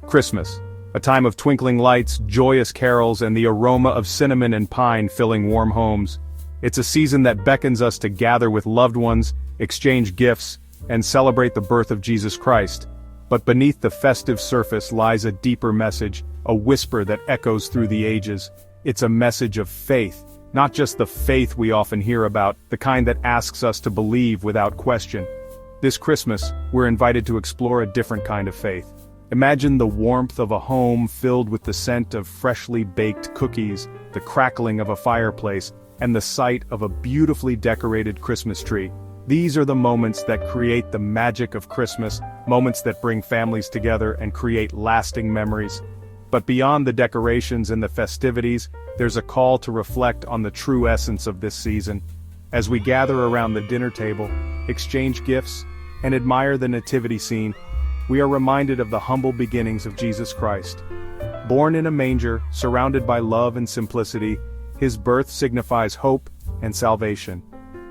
Christmas, a time of twinkling lights, joyous carols, and the aroma of cinnamon and pine filling warm homes. It's a season that beckons us to gather with loved ones, exchange gifts, and celebrate the birth of Jesus Christ. But beneath the festive surface lies a deeper message, a whisper that echoes through the ages. It's a message of faith, not just the faith we often hear about, the kind that asks us to believe without question. This Christmas, we're invited to explore a different kind of faith. Imagine the warmth of a home filled with the scent of freshly baked cookies, the crackling of a fireplace, and the sight of a beautifully decorated Christmas tree. These are the moments that create the magic of Christmas, moments that bring families together and create lasting memories. But beyond the decorations and the festivities, there's a call to reflect on the true essence of this season. As we gather around the dinner table, exchange gifts, and admire the nativity scene, we are reminded of the humble beginnings of Jesus Christ. Born in a manger, surrounded by love and simplicity, his birth signifies hope and salvation.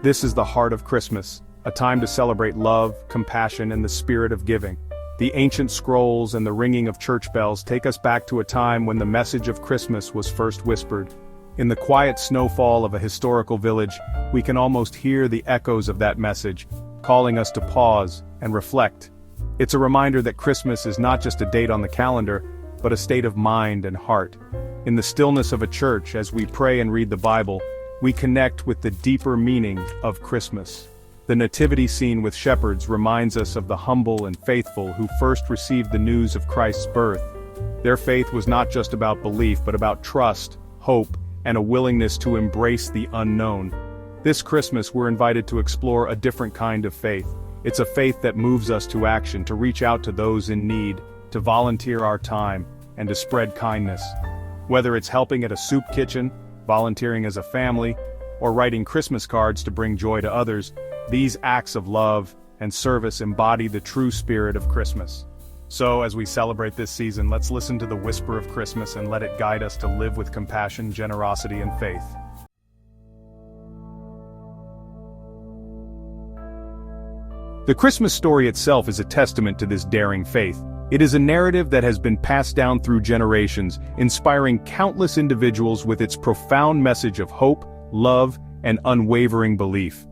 This is the heart of Christmas, a time to celebrate love, compassion, and the spirit of giving. The ancient scrolls and the ringing of church bells take us back to a time when the message of Christmas was first whispered. In the quiet snowfall of a historical village, we can almost hear the echoes of that message, calling us to pause and reflect. It's a reminder that Christmas is not just a date on the calendar, but a state of mind and heart. In the stillness of a church, as we pray and read the Bible, we connect with the deeper meaning of Christmas. The nativity scene with shepherds reminds us of the humble and faithful who first received the news of Christ's birth. Their faith was not just about belief, but about trust, hope, and a willingness to embrace the unknown. This Christmas, we're invited to explore a different kind of faith. It's a faith that moves us to action, to reach out to those in need, to volunteer our time, and to spread kindness. Whether it's helping at a soup kitchen, volunteering as a family, or writing Christmas cards to bring joy to others, these acts of love and service embody the true spirit of Christmas. So, as we celebrate this season, let's listen to the whisper of Christmas and let it guide us to live with compassion, generosity, and faith. The Christmas story itself is a testament to this daring faith. It is a narrative that has been passed down through generations, inspiring countless individuals with its profound message of hope, love, and unwavering belief.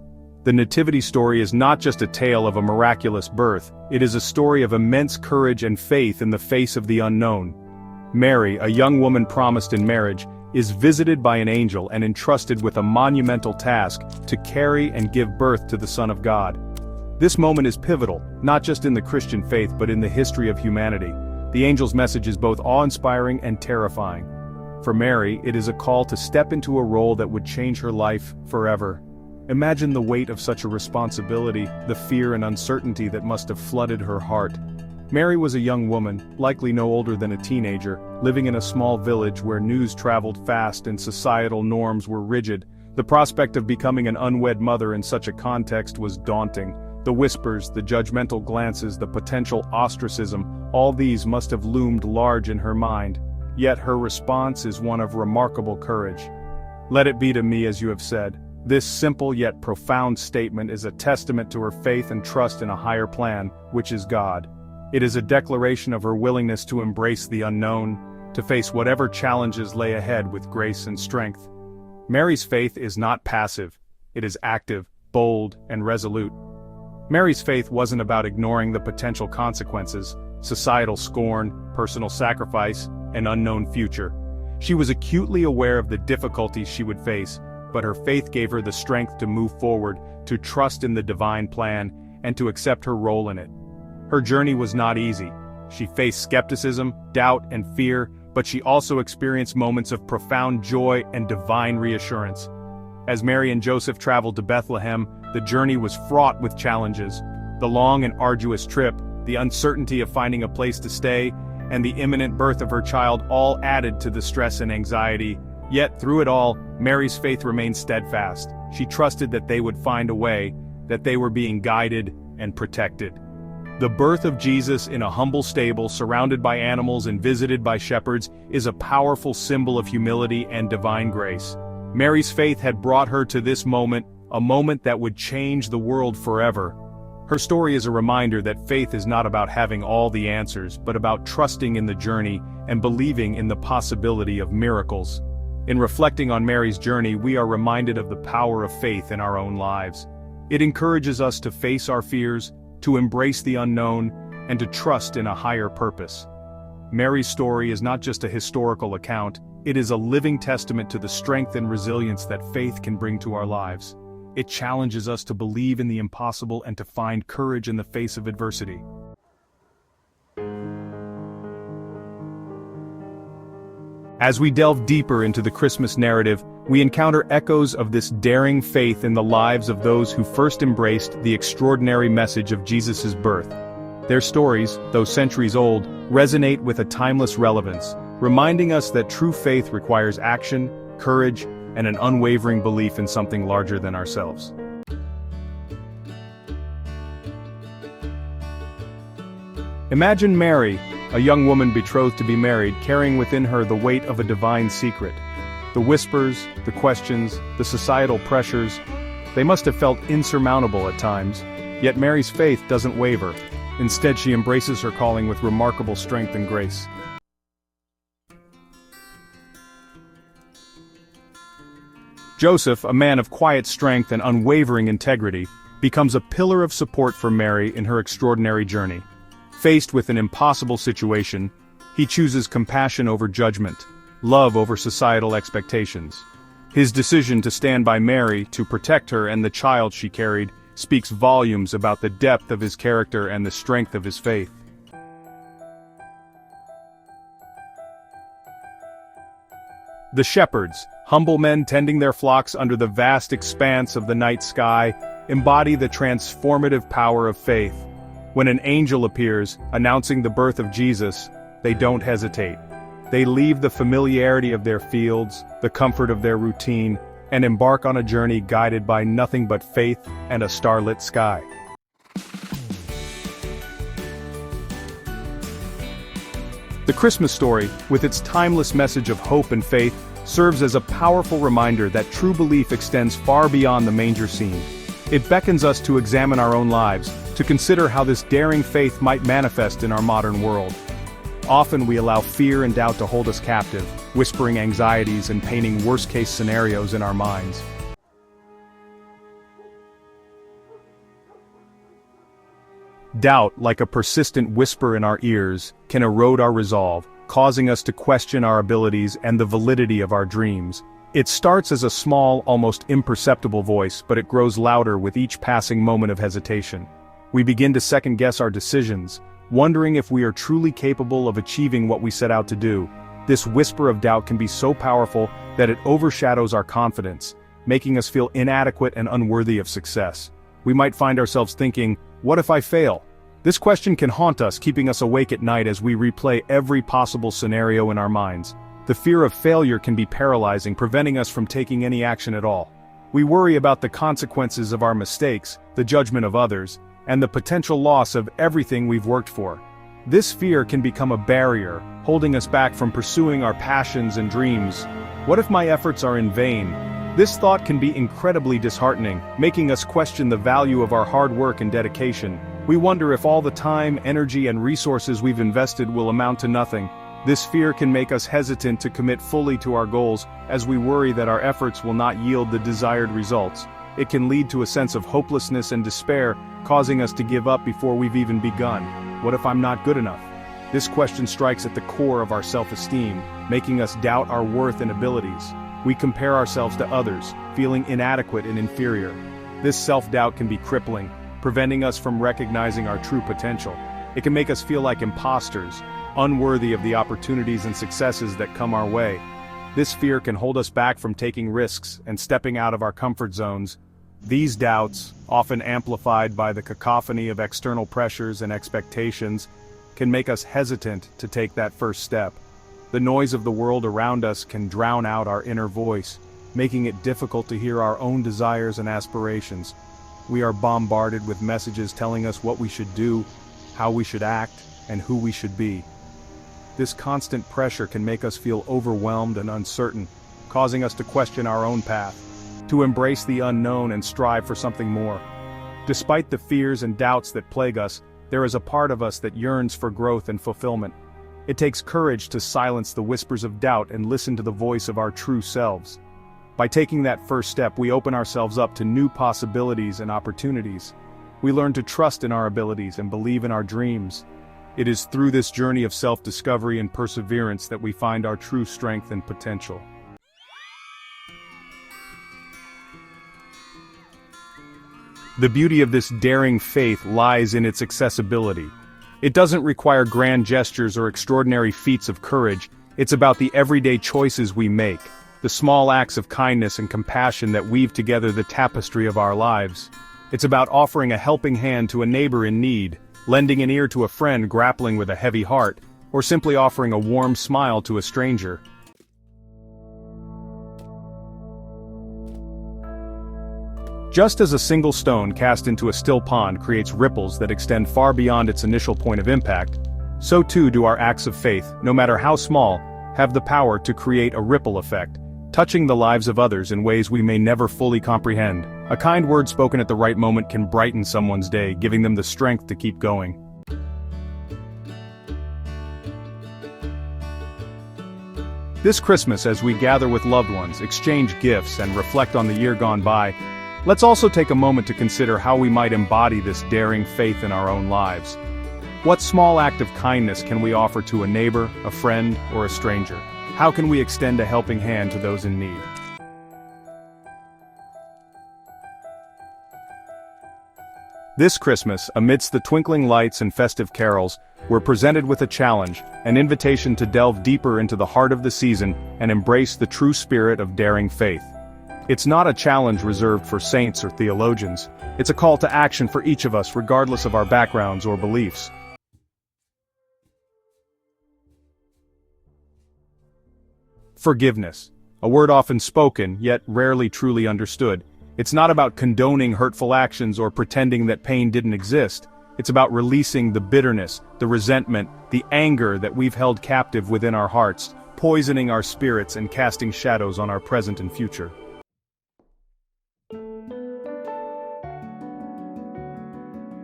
The nativity story is not just a tale of a miraculous birth, it is a story of immense courage and faith in the face of the unknown. Mary, a young woman promised in marriage, is visited by an angel and entrusted with a monumental task to carry and give birth to the Son of God. This moment is pivotal, not just in the Christian faith but in the history of humanity. The angel's message is both awe-inspiring and terrifying. For Mary, it is a call to step into a role that would change her life forever. Imagine the weight of such a responsibility, the fear and uncertainty that must have flooded her heart. Mary was a young woman, likely no older than a teenager, living in a small village where news traveled fast and societal norms were rigid. The prospect of becoming an unwed mother in such a context was daunting. The whispers, the judgmental glances, the potential ostracism, all these must have loomed large in her mind. Yet her response is one of remarkable courage. "Let it be to me as you have said." This simple yet profound statement is a testament to her faith and trust in a higher plan, which is God. It is a declaration of her willingness to embrace the unknown, to face whatever challenges lay ahead with grace and strength. Mary's faith is not passive, it is active, bold, and resolute. Mary's faith wasn't about ignoring the potential consequences, societal scorn, personal sacrifice, an unknown future. She was acutely aware of the difficulties she would face, but her faith gave her the strength to move forward, to trust in the divine plan, and to accept her role in it. Her journey was not easy. She faced skepticism, doubt, and fear, but she also experienced moments of profound joy and divine reassurance. As Mary and Joseph traveled to Bethlehem, the journey was fraught with challenges. The long and arduous trip, the uncertainty of finding a place to stay, and the imminent birth of her child all added to the stress and anxiety. Yet through it all, Mary's faith remained steadfast. She trusted that they would find a way, that they were being guided and protected. The birth of Jesus in a humble stable surrounded by animals and visited by shepherds is a powerful symbol of humility and divine grace. Mary's faith had brought her to this moment, a moment that would change the world forever. Her story is a reminder that faith is not about having all the answers, but about trusting in the journey and believing in the possibility of miracles. In reflecting on Mary's journey, we are reminded of the power of faith in our own lives. It encourages us to face our fears, to embrace the unknown, and to trust in a higher purpose. Mary's story is not just a historical account, it is a living testament to the strength and resilience that faith can bring to our lives. It challenges us to believe in the impossible and to find courage in the face of adversity. As we delve deeper into the Christmas narrative, we encounter echoes of this daring faith in the lives of those who first embraced the extraordinary message of Jesus' birth. Their stories, though centuries old, resonate with a timeless relevance, reminding us that true faith requires action, courage, and an unwavering belief in something larger than ourselves. Imagine Mary, a young woman betrothed to be married, carrying within her the weight of a divine secret. The whispers, the questions, the societal pressures, they must have felt insurmountable at times, yet Mary's faith doesn't waver. Instead, she embraces her calling with remarkable strength and grace. Joseph, a man of quiet strength and unwavering integrity, becomes a pillar of support for Mary in her extraordinary journey. Faced with an impossible situation, he chooses compassion over judgment, love over societal expectations. His decision to stand by Mary, to protect her and the child she carried, speaks volumes about the depth of his character and the strength of his faith. The shepherds, humble men tending their flocks under the vast expanse of the night sky, embody the transformative power of faith. When an angel appears, announcing the birth of Jesus, they don't hesitate. They leave the familiarity of their fields, the comfort of their routine, and embark on a journey guided by nothing but faith and a starlit sky. The Christmas story, with its timeless message of hope and faith, serves as a powerful reminder that true belief extends far beyond the manger scene. It beckons us to examine our own lives, to consider how this daring faith might manifest in our modern world. Often we allow fear and doubt to hold us captive, whispering anxieties and painting worst-case scenarios in our minds. Doubt, like a persistent whisper in our ears, can erode our resolve, causing us to question our abilities and the validity of our dreams. It starts as a small, almost imperceptible voice, but it grows louder with each passing moment of hesitation. We begin to second-guess our decisions, wondering if we are truly capable of achieving what we set out to do. This whisper of doubt can be so powerful that it overshadows our confidence, making us feel inadequate and unworthy of success. We might find ourselves thinking, "What if I fail?" This question can haunt us, keeping us awake at night as we replay every possible scenario in our minds. The fear of failure can be paralyzing, preventing us from taking any action at all. We worry about the consequences of our mistakes, the judgment of others, and the potential loss of everything we've worked for. This fear can become a barrier, holding us back from pursuing our passions and dreams. What if my efforts are in vain? This thought can be incredibly disheartening, making us question the value of our hard work and dedication. We wonder if all the time, energy, and resources we've invested will amount to nothing. This fear can make us hesitant to commit fully to our goals, as we worry that our efforts will not yield the desired results. It can lead to a sense of hopelessness and despair, causing us to give up before we've even begun. What if I'm not good enough? This question strikes at the core of our self-esteem, making us doubt our worth and abilities. We compare ourselves to others, feeling inadequate and inferior. This self-doubt can be crippling, preventing us from recognizing our true potential. It can make us feel like imposters, unworthy of the opportunities and successes that come our way. This fear can hold us back from taking risks and stepping out of our comfort zones. These doubts, often amplified by the cacophony of external pressures and expectations, can make us hesitant to take that first step. The noise of the world around us can drown out our inner voice, making it difficult to hear our own desires and aspirations. We are bombarded with messages telling us what we should do, how we should act, and who we should be. This constant pressure can make us feel overwhelmed and uncertain, causing us to question our own path, to embrace the unknown and strive for something more. Despite the fears and doubts that plague us, there is a part of us that yearns for growth and fulfillment. It takes courage to silence the whispers of doubt and listen to the voice of our true selves. By taking that first step, we open ourselves up to new possibilities and opportunities. We learn to trust in our abilities and believe in our dreams. It is through this journey of self-discovery and perseverance that we find our true strength and potential. The beauty of this daring faith lies in its accessibility. It doesn't require grand gestures or extraordinary feats of courage. It's about the everyday choices we make, the small acts of kindness and compassion that weave together the tapestry of our lives. It's about offering a helping hand to a neighbor in need, lending an ear to a friend grappling with a heavy heart, or simply offering a warm smile to a stranger. Just as a single stone cast into a still pond creates ripples that extend far beyond its initial point of impact, so too do our acts of faith, no matter how small, have the power to create a ripple effect, touching the lives of others in ways we may never fully comprehend. A kind word spoken at the right moment can brighten someone's day, giving them the strength to keep going. This Christmas, as we gather with loved ones, exchange gifts, and reflect on the year gone by, let's also take a moment to consider how we might embody this daring faith in our own lives. What small act of kindness can we offer to a neighbor, a friend, or a stranger? How can we extend a helping hand to those in need? This Christmas, amidst the twinkling lights and festive carols, we're presented with a challenge, an invitation to delve deeper into the heart of the season and embrace the true spirit of daring faith. It's not a challenge reserved for saints or theologians. It's a call to action for each of us, regardless of our backgrounds or beliefs. Forgiveness. A word often spoken, yet rarely truly understood. It's not about condoning hurtful actions or pretending that pain didn't exist. It's about releasing the bitterness, the resentment, the anger that we've held captive within our hearts, poisoning our spirits and casting shadows on our present and future.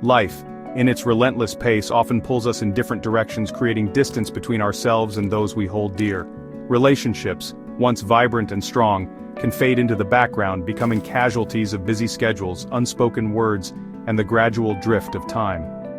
Life, in its relentless pace, often pulls us in different directions, creating distance between ourselves and those we hold dear. Relationships, once vibrant and strong, can fade into the background, becoming casualties of busy schedules, unspoken words, and the gradual drift of time.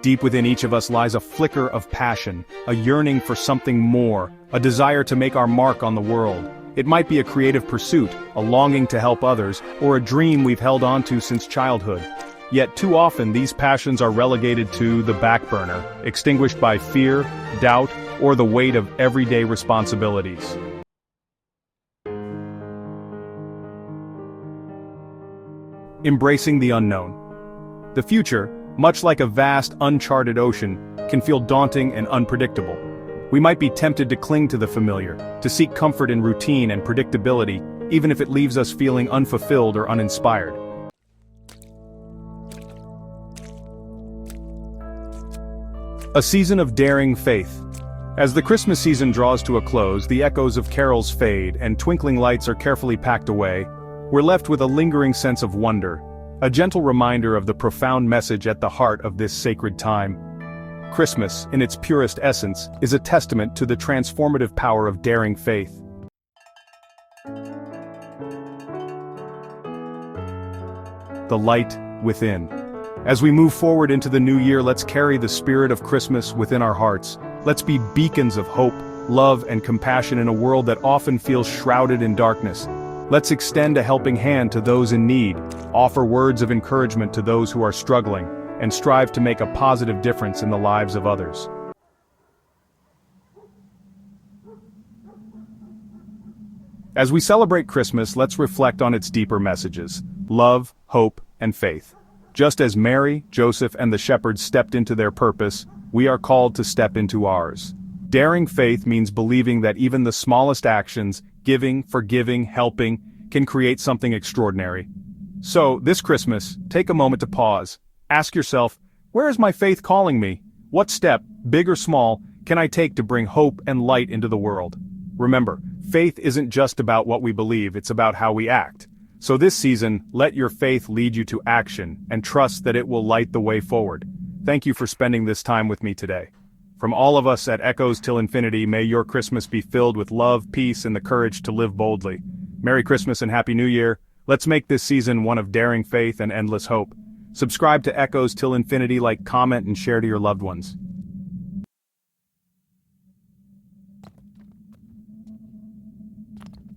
Deep within each of us lies a flicker of passion, a yearning for something more, a desire to make our mark on the world. It might be a creative pursuit, a longing to help others, or a dream we've held onto since childhood. Yet too often these passions are relegated to the back burner, extinguished by fear, doubt, or the weight of everyday responsibilities. Embracing the unknown. The future, much like a vast, uncharted ocean, can feel daunting and unpredictable. We might be tempted to cling to the familiar, to seek comfort in routine and predictability, even if it leaves us feeling unfulfilled or uninspired. A season of daring faith. As the Christmas season draws to a close, the echoes of carols fade and twinkling lights are carefully packed away, we're left with a lingering sense of wonder, a gentle reminder of the profound message at the heart of this sacred time. Christmas, in its purest essence, is a testament to the transformative power of daring faith. The light within. As we move forward into the new year, let's carry the spirit of Christmas within our hearts. Let's be beacons of hope, love, and compassion in a world that often feels shrouded in darkness. Let's extend a helping hand to those in need, offer words of encouragement to those who are struggling, and strive to make a positive difference in the lives of others. As we celebrate Christmas, let's reflect on its deeper messages: love, hope, and faith. Just as Mary, Joseph, and the shepherds stepped into their purpose, we are called to step into ours. Daring faith means believing that even the smallest actions, giving, forgiving, helping, can create something extraordinary. So, this Christmas, take a moment to pause. Ask yourself, where is my faith calling me? What step, big or small, can I take to bring hope and light into the world? Remember, faith isn't just about what we believe, it's about how we act. So this season, let your faith lead you to action, and trust that it will light the way forward. Thank you for spending this time with me today. From all of us at Echoes Till Infinity, may your Christmas be filled with love, peace, and the courage to live boldly. Merry Christmas and Happy New Year. Let's make this season one of daring faith and endless hope. Subscribe to Echoes Till Infinity, like, comment, and share to your loved ones.